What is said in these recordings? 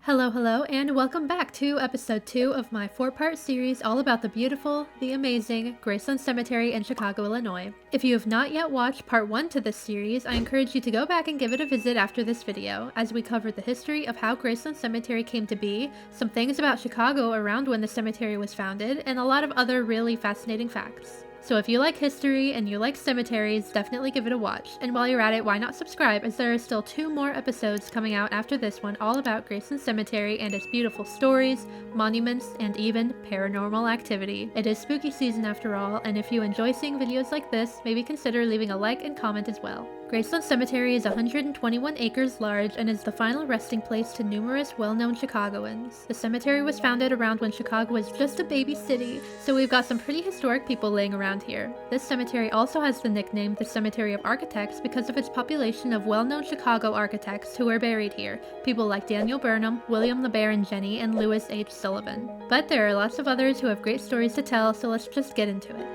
Hello, and welcome back to episode 2 of my 4-part series all about the beautiful, the amazing Graceland Cemetery in Chicago, Illinois. If you have not yet watched part 1 to this series, I encourage you to go back and give it a visit after this video, as we cover the history of how Graceland Cemetery came to be, some things about Chicago around when the cemetery was founded, and a lot of other really fascinating facts. So if you like history and you like cemeteries, definitely give it a watch. And while you're at it, why not subscribe, as there are still 2 more episodes coming out after this one all about Graceland Cemetery and its beautiful stories, monuments, and even paranormal activity. It is spooky season after all, and if you enjoy seeing videos like this, maybe consider leaving a like and comment as well. Graceland Cemetery is 121 acres large and is the final resting place to numerous well-known Chicagoans. The cemetery was founded around when Chicago was just a baby city, so we've got some pretty historic people laying around here. This cemetery also has the nickname the Cemetery of Architects because of its population of well-known Chicago architects who are buried here, people like Daniel Burnham, William LeBaron and Jenny, and Louis H. Sullivan. But there are lots of others who have great stories to tell, so let's just get into it.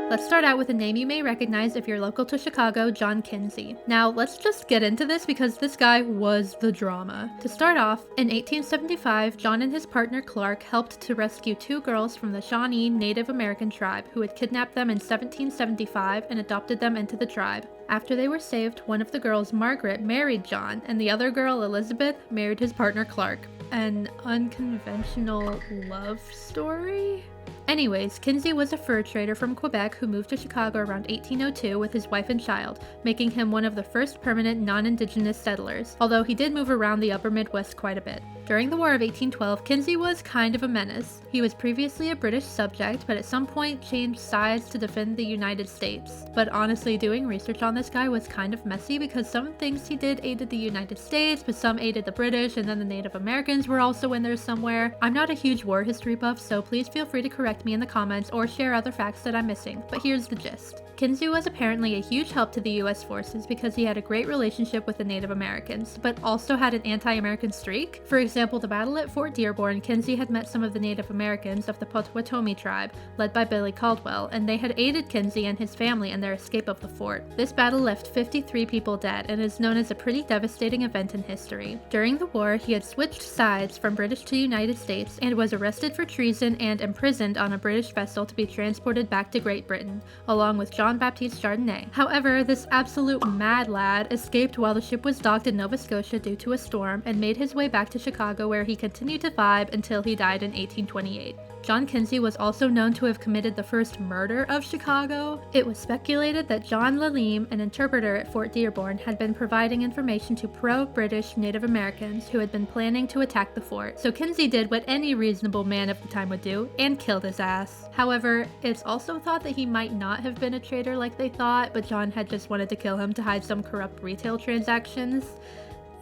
Let's start out with a name you may recognize if you're local to Chicago, John Kinsey. Now, let's just get into this because this guy was the drama. To start off, in 1875, John and his partner Clark helped to rescue 2 girls from the Shawnee Native American tribe who had kidnapped them in 1775 and adopted them into the tribe. After they were saved, one of the girls, Margaret, married John, and the other girl, Elizabeth, married his partner Clark. An unconventional love story? Anyways, Kinsey was a fur trader from Quebec who moved to Chicago around 1802 with his wife and child, making him one of the first permanent non-Indigenous settlers, although he did move around the upper Midwest quite a bit. During the War of 1812, Kinsey was kind of a menace. He was previously a British subject, but at some point changed sides to defend the United States. But honestly, doing research on this guy was kind of messy because some things he did aided the United States, but some aided the British, and then the Native Americans were also in there somewhere. I'm not a huge war history buff, so please feel free to correct me in the comments or share other facts that I'm missing, but here's the gist. Kinsey was apparently a huge help to the US forces because he had a great relationship with the Native Americans, but also had an anti-American streak. For example, the battle at Fort Dearborn, Kinsey had met some of the Native Americans of the Potawatomi tribe, led by Billy Caldwell, and they had aided Kinsey and his family in their escape of the fort. This battle left 53 people dead and is known as a pretty devastating event in history. During the war, he had switched sides from British to United States and was arrested for treason and imprisoned on a British vessel to be transported back to Great Britain, along with John Baptiste Chardonnay. However, this absolute mad lad escaped while the ship was docked in Nova Scotia due to a storm and made his way back to Chicago, where he continued to vibe until he died in 1828. John Kinsey was also known to have committed the first murder of Chicago. It was speculated that John Lalime, an interpreter at Fort Dearborn, had been providing information to pro-British Native Americans who had been planning to attack the fort. So Kinsey did what any reasonable man of the time would do and killed his ass. However, it's also thought that he might not have been a traitor like they thought, but John had just wanted to kill him to hide some corrupt retail transactions.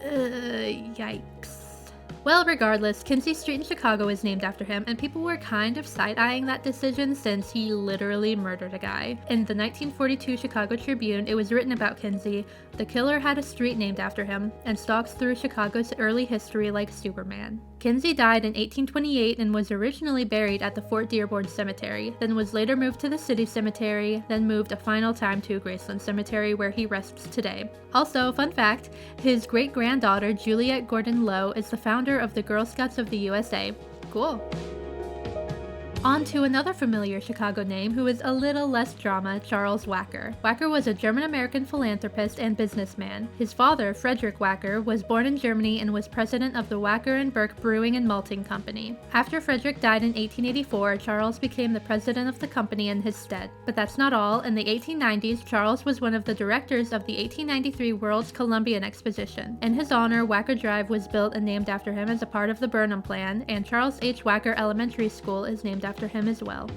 Yikes. Well, regardless, Kinsey Street in Chicago is named after him, and people were kind of side-eyeing that decision since he literally murdered a guy. In the 1942 Chicago Tribune, it was written about Kinsey, "The killer had a street named after him, and stalks through Chicago's early history like Superman." Kinsey died in 1828 and was originally buried at the Fort Dearborn Cemetery, then was later moved to the City Cemetery, then moved a final time to Graceland Cemetery, where he rests today. Also, fun fact, his great-granddaughter Juliette Gordon Lowe is the founder of the Girl Scouts of the USA. Cool. On to another familiar Chicago name who is a little less drama, Charles Wacker. Wacker was a German-American philanthropist and businessman. His father, Frederick Wacker, was born in Germany and was president of the Wacker and Burke Brewing and Malting Company. After Frederick died in 1884, Charles became the president of the company in his stead. But that's not all. In the 1890s, Charles was one of the directors of the 1893 World's Columbian Exposition. In his honor, Wacker Drive was built and named after him as a part of the Burnham Plan, and Charles H. Wacker Elementary School is named after him as well.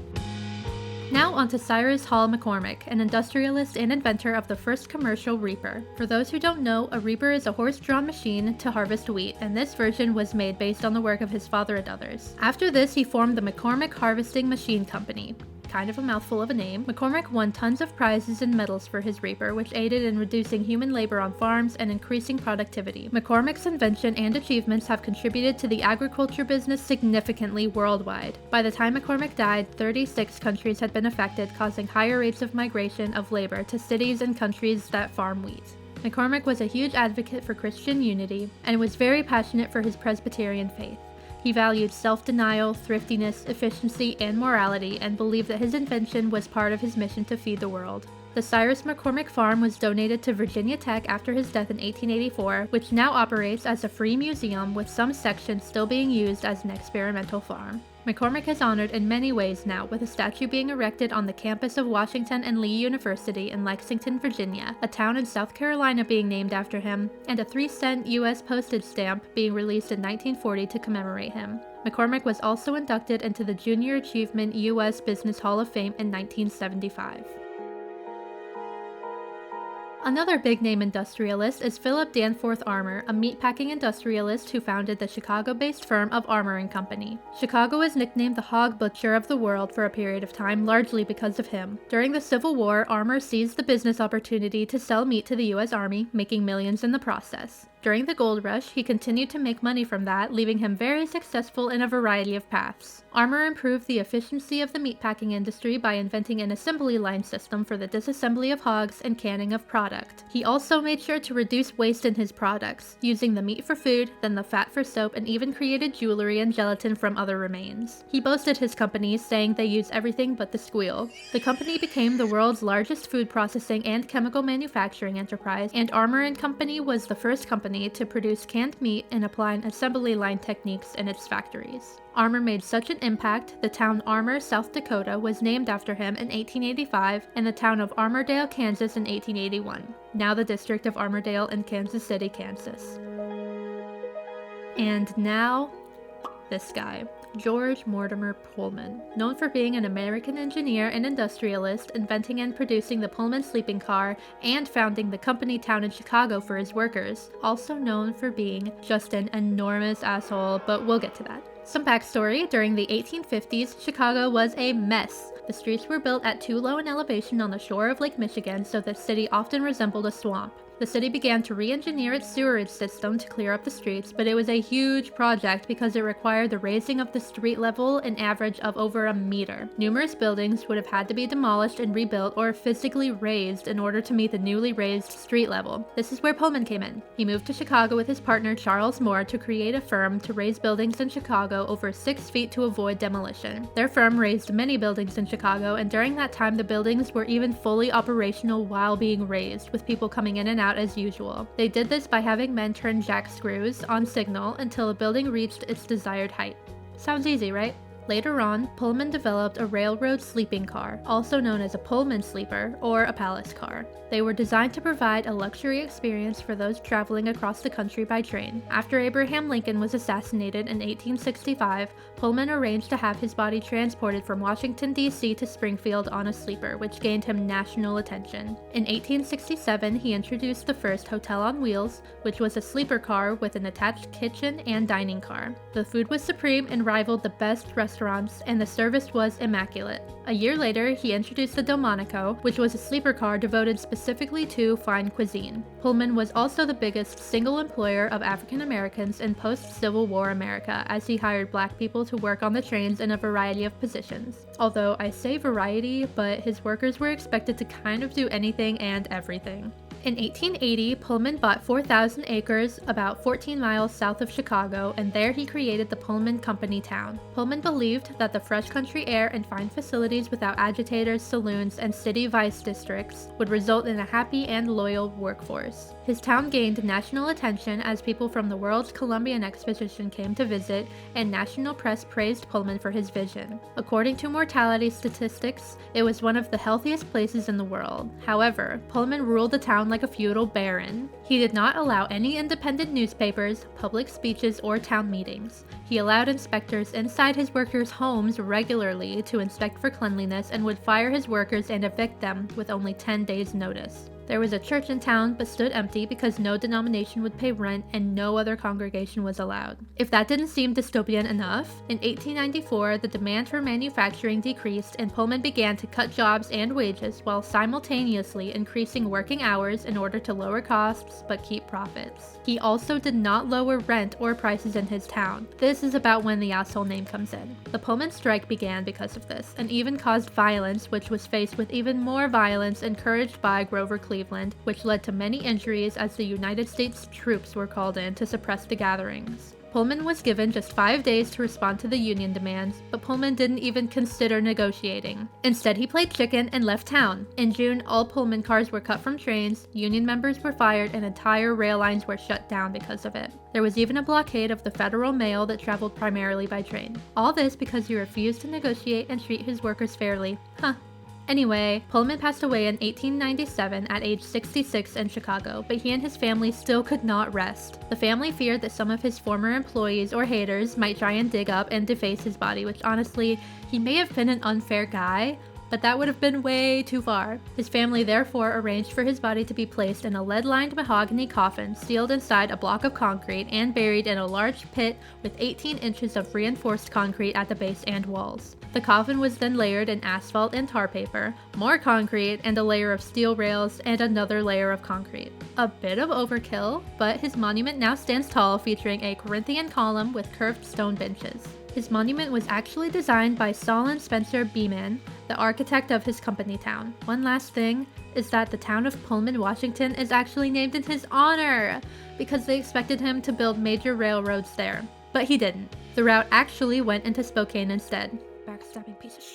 Now on to Cyrus Hall McCormick, an industrialist and inventor of the first commercial reaper. For those who don't know, a reaper is a horse-drawn machine to harvest wheat, and this version was made based on the work of his father and others. After this, he formed the McCormick Harvesting Machine Company. Kind of a mouthful of a name. McCormick won tons of prizes and medals for his reaper, which aided in reducing human labor on farms and increasing productivity. McCormick's invention and achievements have contributed to the agriculture business significantly worldwide. By the time McCormick died, 36 countries had been affected, causing higher rates of migration of labor to cities and countries that farm wheat. McCormick was a huge advocate for Christian unity and was very passionate for his Presbyterian faith. He valued self-denial, thriftiness, efficiency, and morality, and believed that his invention was part of his mission to feed the world. The Cyrus McCormick Farm was donated to Virginia Tech after his death in 1884, which now operates as a free museum with some sections still being used as an experimental farm. McCormick is honored in many ways now, with a statue being erected on the campus of Washington and Lee University in Lexington, Virginia, a town in South Carolina being named after him, and a 3-cent U.S. postage stamp being released in 1940 to commemorate him. McCormick was also inducted into the Junior Achievement U.S. Business Hall of Fame in 1975. Another big-name industrialist is Philip Danforth Armour, a meatpacking industrialist who founded the Chicago-based firm of Armour & Company. Chicago was nicknamed the hog butcher of the world for a period of time, largely because of him. During the Civil War, Armour seized the business opportunity to sell meat to the U.S. Army, making millions in the process. During the gold rush, he continued to make money from that, leaving him very successful in a variety of paths. Armour improved the efficiency of the meatpacking industry by inventing an assembly line system for the disassembly of hogs and canning of product. He also made sure to reduce waste in his products, using the meat for food, then the fat for soap, and even created jewelry and gelatin from other remains. He boasted his company, saying they use everything but the squeal. The company became the world's largest food processing and chemical manufacturing enterprise, and Armour & Company was the first company to produce canned meat and applying assembly line techniques in its factories. Armour made such an impact, the town Armour, South Dakota was named after him in 1885, and the town of Armourdale, Kansas in 1881, now the district of Armourdale in Kansas City, Kansas. And now, this guy. George Mortimer Pullman, known for being an American engineer and industrialist, inventing and producing the Pullman sleeping car, and founding the company town in Chicago for his workers, also known for being just an enormous asshole, but we'll get to that. Some backstory: during the 1850s, Chicago was a mess. The streets were built at too low an elevation on the shore of Lake Michigan, so the city often resembled a swamp. The city began to re-engineer its sewerage system to clear up the streets, but it was a huge project because it required the raising of the street level an average of over a meter. Numerous buildings would have had to be demolished and rebuilt or physically raised in order to meet the newly raised street level. This is where Pullman came in. He moved to Chicago with his partner Charles Moore to create a firm to raise buildings in Chicago over 6 feet to avoid demolition. Their firm raised many buildings in Chicago, and during that time the buildings were even fully operational while being raised, with people coming in and out as usual. They did this by having men turn jack screws on signal until a building reached its desired height. Sounds easy, right? Later on, Pullman developed a railroad sleeping car, also known as a Pullman sleeper or a palace car. They were designed to provide a luxury experience for those traveling across the country by train. After Abraham Lincoln was assassinated in 1865, Pullman arranged to have his body transported from Washington, D.C. to Springfield on a sleeper, which gained him national attention. In 1867, he introduced the first hotel on wheels, which was a sleeper car with an attached kitchen and dining car. The food was supreme and rivaled the best restaurants, and the service was immaculate. A year later, he introduced the Delmonico, which was a sleeper car devoted specifically to fine cuisine. Pullman was also the biggest single employer of African Americans in post-Civil War America, as he hired black people to work on the trains in a variety of positions. Although I say variety, but his workers were expected to kind of do anything and everything. In 1880, Pullman bought 4,000 acres about 14 miles south of Chicago, and there he created the Pullman Company town. Pullman believed that the fresh country air and fine facilities without agitators, saloons, and city vice districts would result in a happy and loyal workforce. His town gained national attention as people from the World's Columbian Exposition came to visit, and national press praised Pullman for his vision. According to mortality statistics, it was one of the healthiest places in the world. However, Pullman ruled the town like a feudal baron. He did not allow any independent newspapers, public speeches, or town meetings. He allowed inspectors inside his workers' homes regularly to inspect for cleanliness and would fire his workers and evict them with only 10 days' notice. There was a church in town, but stood empty because no denomination would pay rent and no other congregation was allowed. If that didn't seem dystopian enough, in 1894 the demand for manufacturing decreased and Pullman began to cut jobs and wages while simultaneously increasing working hours in order to lower costs but keep profits. He also did not lower rent or prices in his town. This is about when the asshole name comes in. The Pullman strike began because of this, and even caused violence, which was faced with even more violence encouraged by Grover Cleveland Cleveland, which led to many injuries as the United States troops were called in to suppress the gatherings. Pullman was given just 5 days to respond to the union demands, but Pullman didn't even consider negotiating. Instead, he played chicken and left town. In June, all Pullman cars were cut from trains, union members were fired, and entire rail lines were shut down because of it. There was even a blockade of the Federal mail that traveled primarily by train. All this because he refused to negotiate and treat his workers fairly. Huh. Anyway, Pullman passed away in 1897 at age 66 in Chicago, but he and his family still could not rest. The family feared that some of his former employees or haters might try and dig up and deface his body, which honestly, he may have been an unfair guy, but that would have been way too far. His family therefore arranged for his body to be placed in a lead-lined mahogany coffin sealed inside a block of concrete and buried in a large pit with 18 inches of reinforced concrete at the base and walls. The coffin was then layered in asphalt and tar paper, more concrete, and a layer of steel rails, and another layer of concrete. A bit of overkill, but his monument now stands tall, featuring a Corinthian column with curved stone benches. His monument was actually designed by Solon Spencer Beeman, the architect of his company town. One last thing is that the town of Pullman, Washington is actually named in his honor, because they expected him to build major railroads there. But he didn't. The route actually went into Spokane instead. Backstabbing piece of shit.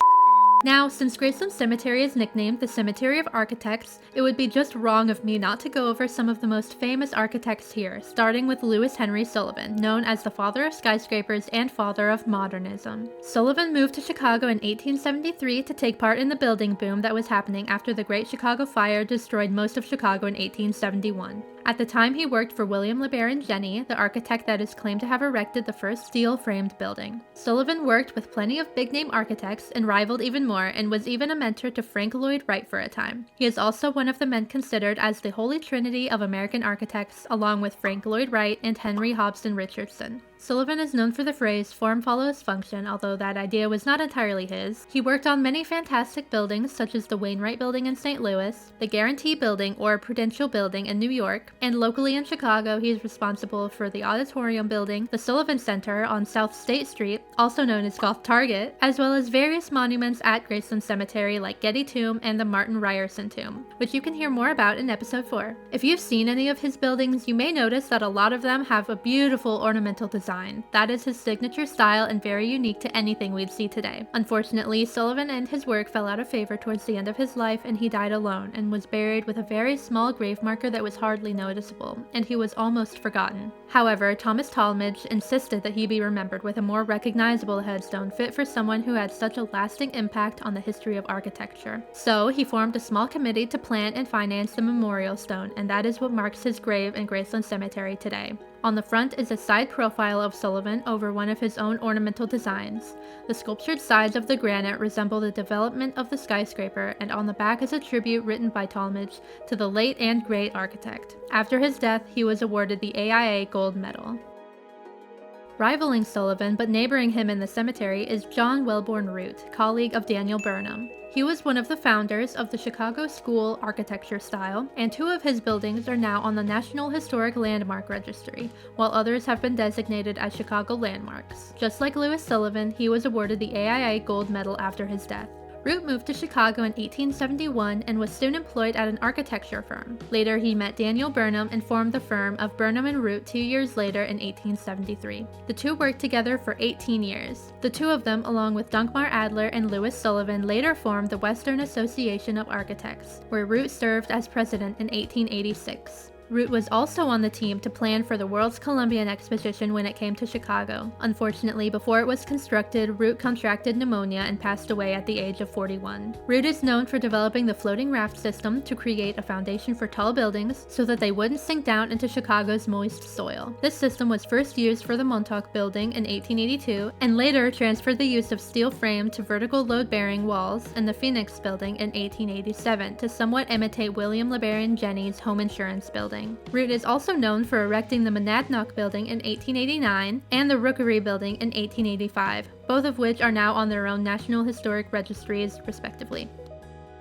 Now, since Graceland Cemetery is nicknamed the Cemetery of Architects, it would be just wrong of me not to go over some of the most famous architects here, starting with Lewis Henry Sullivan, known as the father of skyscrapers and father of modernism. Sullivan moved to Chicago in 1873 to take part in the building boom that was happening after the Great Chicago Fire destroyed most of Chicago in 1871. At the time, he worked for William LeBaron Jenney, the architect that is claimed to have erected the first steel-framed building. Sullivan worked with plenty of big-name architects and rivaled even more, and was even a mentor to Frank Lloyd Wright for a time. He is also one of the men considered as the Holy Trinity of American architects, along with Frank Lloyd Wright and Henry Hobson Richardson. Sullivan is known for the phrase "form follows function," although that idea was not entirely his. He worked on many fantastic buildings such as the Wainwright Building in St. Louis, the Guarantee Building or Prudential Building in New York, and locally in Chicago he is responsible for the Auditorium Building, the Sullivan Center on South State Street, also known as Golf Target, as well as various monuments at Graceland Cemetery like Getty Tomb and the Martin Ryerson Tomb, which you can hear more about in episode 4. If you've seen any of his buildings, you may notice that a lot of them have a beautiful ornamental design. That is his signature style and very unique to anything we'd see today. Unfortunately, Sullivan and his work fell out of favor towards the end of his life, and he died alone and was buried with a very small grave marker that was hardly noticeable, and he was almost forgotten. However, Thomas Talmadge insisted that he be remembered with a more recognizable headstone fit for someone who had such a lasting impact on the history of architecture. So he formed a small committee to plan and finance the memorial stone, and that is what marks his grave in Graceland Cemetery today. On the front is a side profile of Sullivan over one of his own ornamental designs. The sculptured sides of the granite resemble the development of the skyscraper, and on the back is a tribute written by Talmadge to the late and great architect. After his death, he was awarded the AIA Gold Medal. Rivaling Sullivan, but neighboring him in the cemetery, is John Wellborn Root, colleague of Daniel Burnham. He was one of the founders of the Chicago School architecture style, and 2 of his buildings are now on the National Historic Landmark Registry, while others have been designated as Chicago landmarks. Just like Louis Sullivan, he was awarded the AIA Gold Medal after his death. Root moved to Chicago in 1871 and was soon employed at an architecture firm. Later, he met Daniel Burnham and formed the firm of Burnham and Root 2 years later in 1873. The two worked together for 18 years. The 2 of them, along with Dunkmar Adler and Louis Sullivan, later formed the Western Association of Architects, where Root served as president in 1886. Root was also on the team to plan for the World's Columbian Exposition when it came to Chicago. Unfortunately, before it was constructed, Root contracted pneumonia and passed away at the age of 41. Root is known for developing the floating raft system to create a foundation for tall buildings so that they wouldn't sink down into Chicago's moist soil. This system was first used for the Montauk Building in 1882 and later transferred the use of steel frame to vertical load-bearing walls in the Phoenix Building in 1887 to somewhat imitate William LeBaron Jenney's home insurance building. Root is also known for erecting the Monadnock Building in 1889 and the Rookery Building in 1885, both of which are now on their own National Historic Registries, respectively.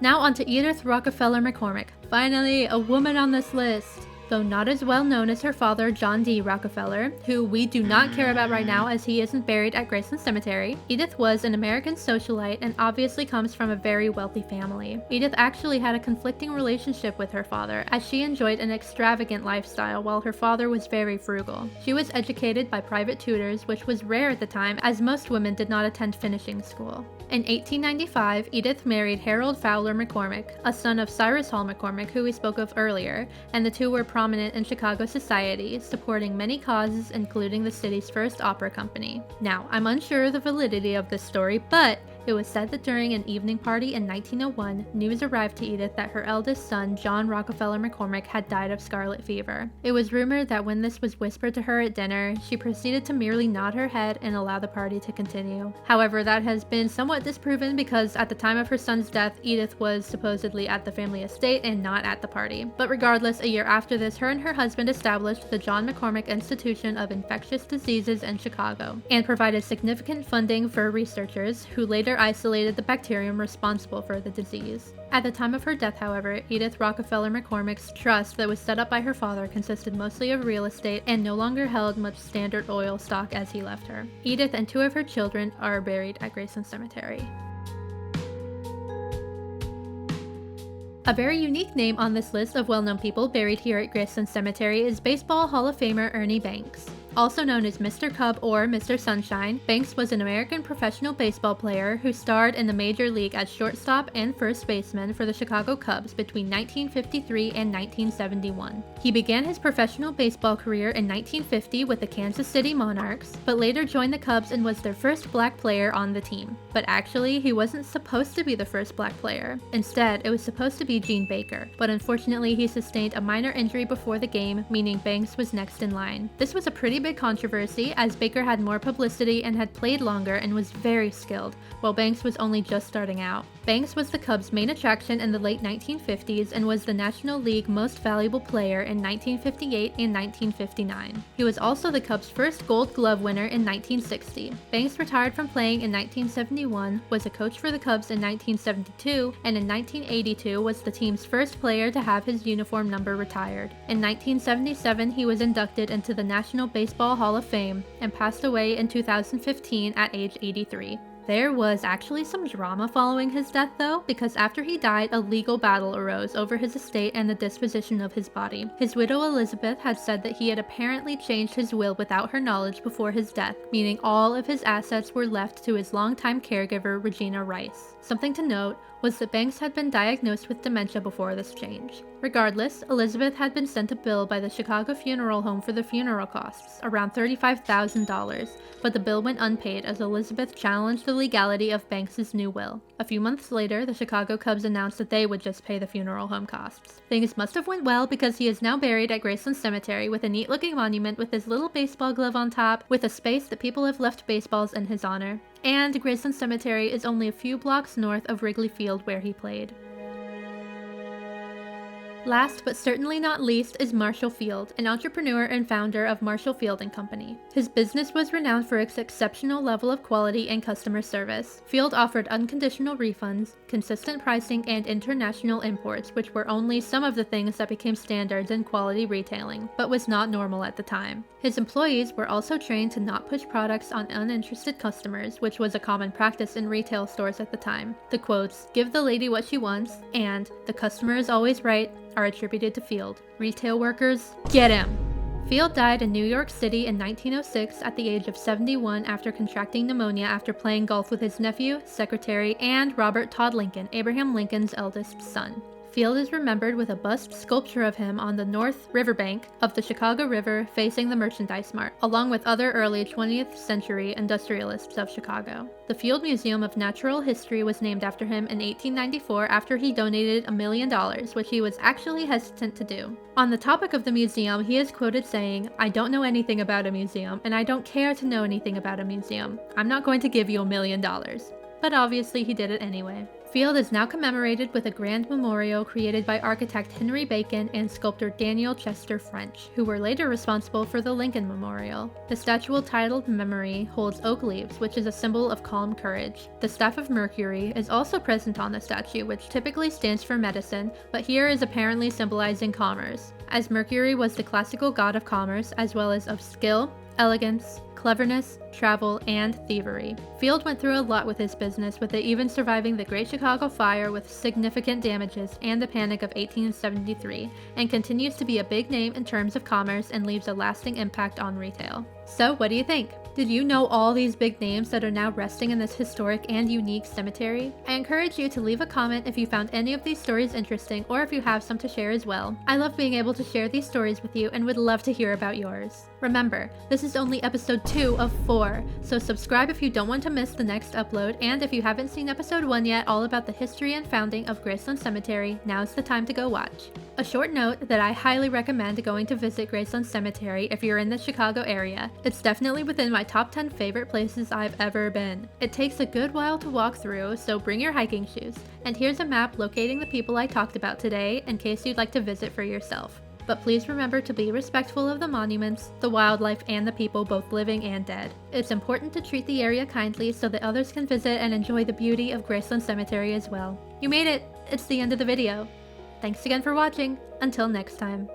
Now on to Edith Rockefeller McCormick. Finally, a woman on this list! Though not as well known as her father, John D. Rockefeller, who we do not care about right now as he isn't buried at Graceland Cemetery, Edith was an American socialite and obviously comes from a very wealthy family. Edith actually had a conflicting relationship with her father, as she enjoyed an extravagant lifestyle while her father was very frugal. She was educated by private tutors, which was rare at the time as most women did not attend finishing school. In 1895, Edith married Harold Fowler McCormick, a son of Cyrus Hall McCormick, who we spoke of earlier, and the two were prominent in Chicago society, supporting many causes including the city's first opera company. Now, I'm unsure of the validity of this story, but it was said that during an evening party in 1901, news arrived to Edith that her eldest son, John Rockefeller McCormick, had died of scarlet fever. It was rumored that when this was whispered to her at dinner, she proceeded to merely nod her head and allow the party to continue. However, that has been somewhat disproven because at the time of her son's death, Edith was supposedly at the family estate and not at the party. But regardless, a year after this, her and her husband established the John McCormick Institution of Infectious Diseases in Chicago and provided significant funding for researchers who later isolated the bacterium responsible for the disease. At the time of her death, however, Edith Rockefeller McCormick's trust that was set up by her father consisted mostly of real estate and no longer held much Standard Oil stock as he left her. Edith and two of her children are buried at Graceland Cemetery. A very unique name on this list of well-known people buried here at Graceland Cemetery is Baseball Hall of Famer Ernie Banks. Also known as Mr. Cub or Mr. Sunshine, Banks was an American professional baseball player who starred in the major league as shortstop and first baseman for the Chicago Cubs between 1953 and 1971. He began his professional baseball career in 1950 with the Kansas City Monarchs, but later joined the Cubs and was their first black player on the team. But actually, he wasn't supposed to be the first black player. Instead, it was supposed to be Gene Baker, but unfortunately he sustained a minor injury before the game, meaning Banks was next in line. This was a pretty big controversy as Baker had more publicity and had played longer and was very skilled, while Banks was only just starting out. Banks was the Cubs' main attraction in the late 1950s and was the National League Most Valuable Player in 1958 and 1959. He was also the Cubs' first Gold Glove winner in 1960. Banks retired from playing in 1971, was a coach for the Cubs in 1972, and in 1982 was the team's first player to have his uniform number retired. In 1977, he was inducted into the National Baseball Hall of Fame and passed away in 2015 at age 83. There was actually some drama following his death though, because after he died, a legal battle arose over his estate and the disposition of his body. His widow Elizabeth had said that he had apparently changed his will without her knowledge before his death, meaning all of his assets were left to his longtime caregiver Regina Rice. Something to note was that Banks had been diagnosed with dementia before this change. Regardless, Elizabeth had been sent a bill by the Chicago Funeral Home for the funeral costs, around $35,000, but the bill went unpaid as Elizabeth challenged the legality of Banks' new will. A few months later, the Chicago Cubs announced that they would just pay the funeral home costs. Things must have went well because he is now buried at Graceland Cemetery with a neat-looking monument with his little baseball glove on top, with a space that people have left baseballs in his honor. And Graceland Cemetery is only a few blocks north of Wrigley Field where he played. Last but certainly not least is Marshall Field, an entrepreneur and founder of Marshall Field & Company. His business was renowned for its exceptional level of quality and customer service. Field offered unconditional refunds, consistent pricing, and international imports, which were only some of the things that became standards in quality retailing, but was not normal at the time. His employees were also trained to not push products on uninterested customers, which was a common practice in retail stores at the time. The quotes, "Give the lady what she wants," and "The customer is always right," are attributed to Field. Retail workers, get him! Field died in New York City in 1906 at the age of 71 after contracting pneumonia after playing golf with his nephew, secretary, and Robert Todd Lincoln, Abraham Lincoln's eldest son. Field is remembered with a bust sculpture of him on the north riverbank of the Chicago River facing the Merchandise Mart, along with other early 20th century industrialists of Chicago. The Field Museum of Natural History was named after him in 1894 after he donated $1 million, which he was actually hesitant to do. On the topic of the museum, he is quoted saying, "I don't know anything about a museum, and I don't care to know anything about a museum. I'm not going to give you $1 million." But obviously he did it anyway. Field is now commemorated with a grand memorial created by architect Henry Bacon and sculptor Daniel Chester French, who were later responsible for the Lincoln Memorial. The statue titled Memory holds oak leaves, which is a symbol of calm courage. The staff of Mercury is also present on the statue, which typically stands for medicine, but here is apparently symbolizing commerce, as Mercury was the classical god of commerce as well as of skill, elegance, cleverness, travel, and thievery. Field went through a lot with his business, with it even surviving the Great Chicago Fire with significant damages and the Panic of 1873, and continues to be a big name in terms of commerce and leaves a lasting impact on retail. So what do you think? Did you know all these big names that are now resting in this historic and unique cemetery? I encourage you to leave a comment if you found any of these stories interesting or if you have some to share as well. I love being able to share these stories with you and would love to hear about yours. Remember, this is only episode 2 of 4, so subscribe if you don't want to miss the next upload, and if you haven't seen episode 1 yet all about the history and founding of Graceland Cemetery, now's the time to go watch. A short note that I highly recommend going to visit Graceland Cemetery if you're in the Chicago area. It's definitely within my top 10 favorite places I've ever been. It takes a good while to walk through, so bring your hiking shoes. And here's a map locating the people I talked about today in case you'd like to visit for yourself. But please remember to be respectful of the monuments, the wildlife, and the people both living and dead. It's important to treat the area kindly so that others can visit and enjoy the beauty of Graceland Cemetery as well. You made it! It's the end of the video. Thanks again for watching. Until next time.